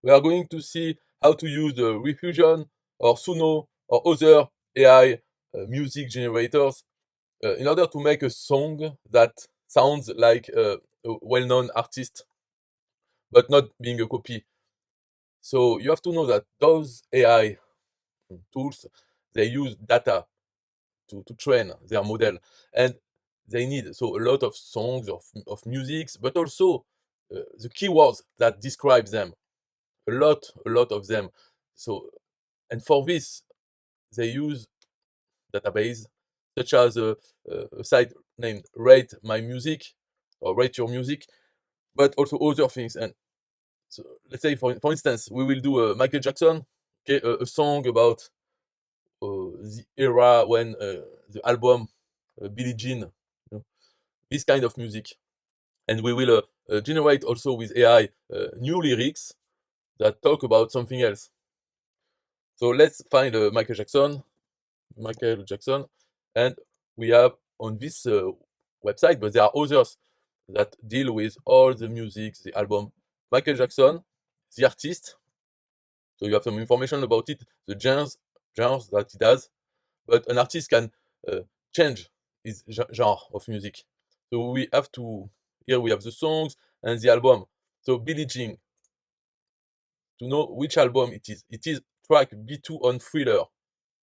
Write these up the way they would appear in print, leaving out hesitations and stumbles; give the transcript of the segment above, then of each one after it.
we are going to see how to use the Riffusion or Suno or other AI music generators in order to make a song that sounds like a well-known artist, but not being a copy. So you have to know that those AI tools, they use data to train their model, and they need so a lot of songs of musics, but also the keywords that describe them, a lot of them. So, and for this they use database such as a site named Rate My Music or Rate Your Music, but also other things. And so let's say for instance we will do a Michael Jackson, okay, a song about the era when the album Billie Jean, this kind of music. And we will generate also with AI new lyrics that talk about something else. So let's find Michael Jackson, and we have on this website, but there are others that deal with all the music, the album. Michael Jackson, the artist, so you have some information about it, the genres that he does, but an artist can uh, change his genre of music. So we have to, here we have the songs and the album. So Billie Jean, to know which album it is track B2 on Thriller.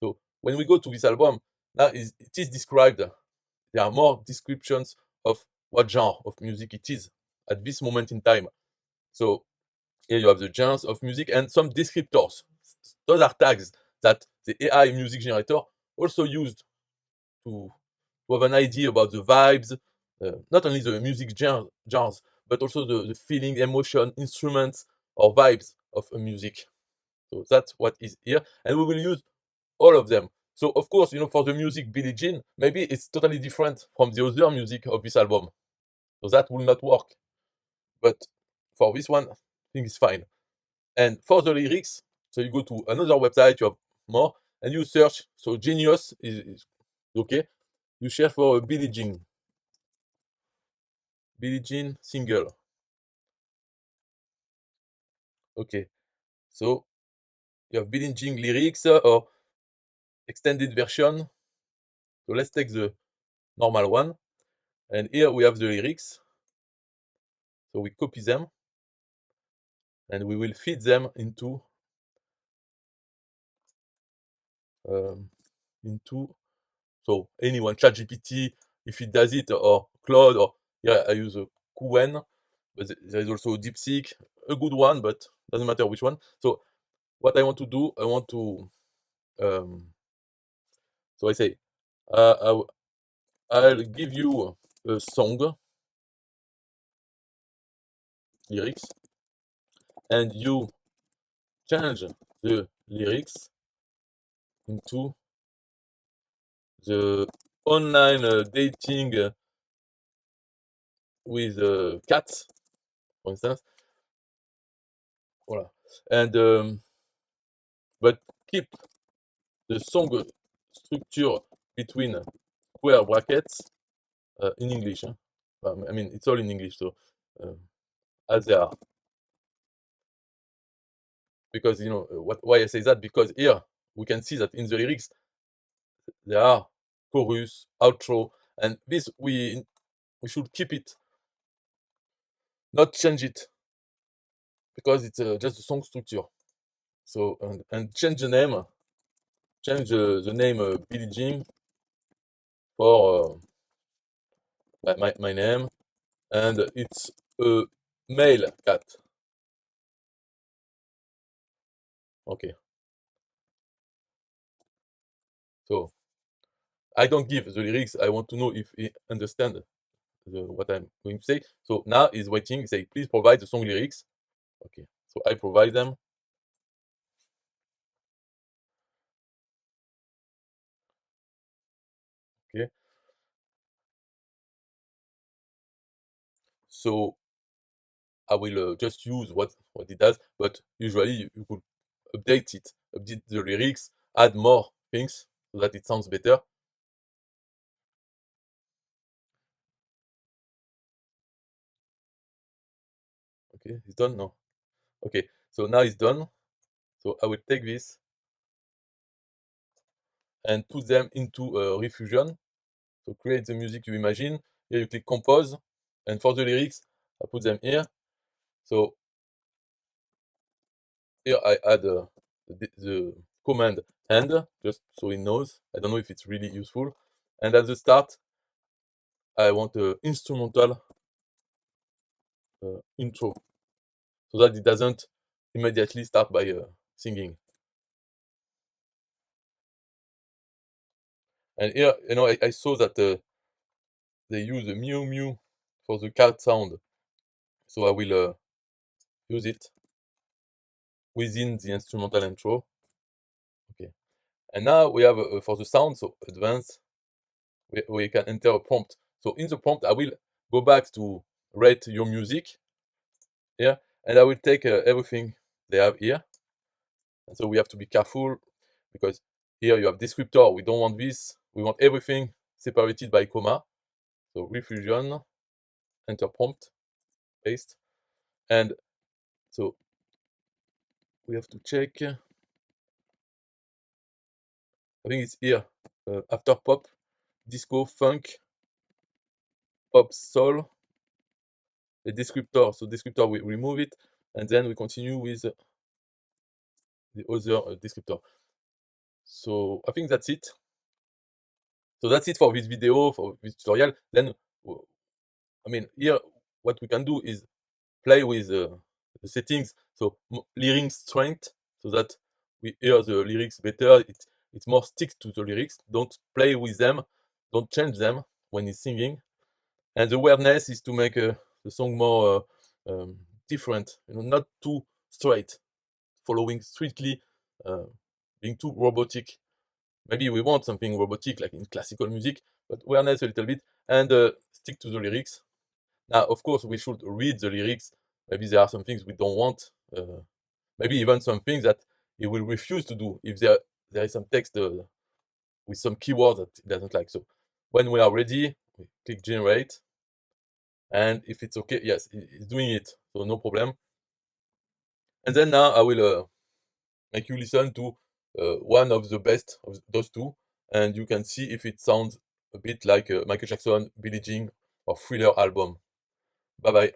So when we go to this album, now it is described. There are more descriptions of what genre of music it is at this moment in time. So here you have the genres of music and some descriptors. Those are tags that the AI music generator also used to have an idea about the vibes, not only the music genres, but also the feeling, emotion, instruments, or vibes of a music. So that's what is here, and we will use all of them. So of course, for the music Billie Jean, maybe it's totally different from the other music of this album. So that will not work. But for this one, I think it's fine. And for the lyrics, so you go to another website, you have more, and you search. So Genius is okay. You search for Billie Jean single. Okay. So you have Billie Jean lyrics or extended version. So let's take the normal one. And here we have the lyrics. So we copy them and we will feed them um, into so anyone, ChatGPT, if it does it, or Claude, or yeah, I use a Qwen, but there is also DeepSeek, a good one, but doesn't matter which one. So what I want to do, I want to so I say I'll give you a song lyrics, and you change the lyrics into the online dating with cats, for instance. Voilà. And but keep the song structure between square brackets in English. Huh? I mean, it's all in English, so uh, as they are. Because why I say that? Because here we can see that in the lyrics there are chorus, outro, and this we should keep it, not change it, because it's just a song structure. So and change the name, change the name Billie Jean for my name, and it's a male cat. Okay, so I don't give the lyrics. I want to know if he understand what I'm going to say. So now he's waiting. Say, please provide the song lyrics. Okay, so I provide them. Okay, so I will just use what it does, but usually you could update the lyrics, add more things so that it sounds better. Okay, it's done now. Okay, So now it's done. So I will take this and put them into Riffusion. So create the music you imagine. Here you click compose, and for the lyrics, I put them here. So here I add the command end, just so it knows. I don't know if it's really useful. And at the start, I want an instrumental intro, so that it doesn't immediately start by singing. And here, I saw that they use a mew mew for the cat sound, so I will use it within the instrumental intro. Okay, and now we have for the sound, so advanced, we can enter a prompt. So in the prompt, I will go back to rate your music here, and I will take everything they have here. And so we have to be careful, because here you have descriptor. We don't want this. We want everything separated by comma. So Riffusion, enter prompt, paste, and so we have to check. I think it's here. After pop, disco, funk, pop, soul, the descriptor. So descriptor, we remove it, and then we continue with the other descriptor. So I think that's it. So that's it for this video, for this tutorial. Then, I mean, here what we can do is play with the settings. So lyrics strength, so that we hear the lyrics better. It more sticks to the lyrics. Don't play with them. Don't change them when he's singing. And the weirdness is to make the song more different. Not too straight, following strictly, being too robotic. Maybe we want something robotic like in classical music, but weirdness a little bit, and stick to the lyrics. Now, of course, we should read the lyrics. Maybe there are some things we don't want. Maybe even some things that he will refuse to do if there is some text with some keywords that he doesn't like. So when we are ready, we click generate, and if it's okay, yes, it's doing it, so no problem. And then now I will make you listen to one of the best of those two, and you can see if it sounds a bit like Michael Jackson, Billie Jean, or Thriller album. Bye bye.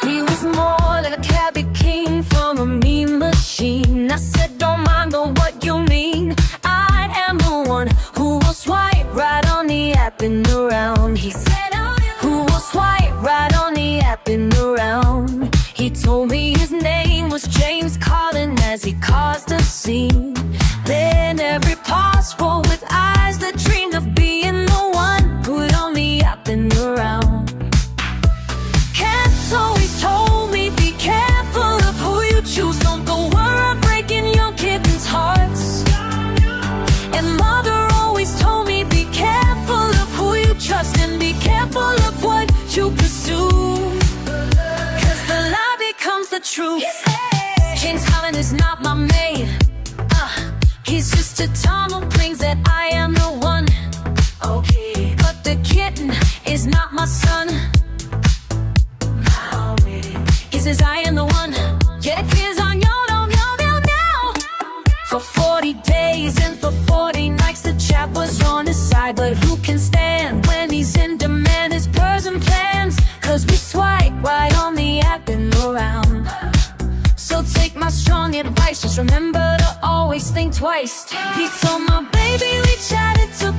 He was more like a cat that came from a mean machine. I said, don't mind, but what you mean? I am the one who will swipe right on the app and around. He said, who will swipe right on the app and around. He told me his name was James Carlin as he caused a scene. Then every passport with eyes that dreamed of being the one put on the app and around. Cats always told me, be careful of who you choose. Don't go around breaking your kittens' hearts. And mother always told me, be careful of who you trust, and be careful of what you pursue, 'cause the lie becomes the truth. James Holland is not my mate. He's just a Tom who claims that I am the one. Okay, but the kitten is not my son. He says I am the one. Yeah, 'cause I'm now. For 40 days and for 40 nights the chat was on his side. But who can stand when he's in demand? His person plans, 'cause we swipe right on the app and around. So take my strong advice, just remember to always think twice. He told my baby we chatted to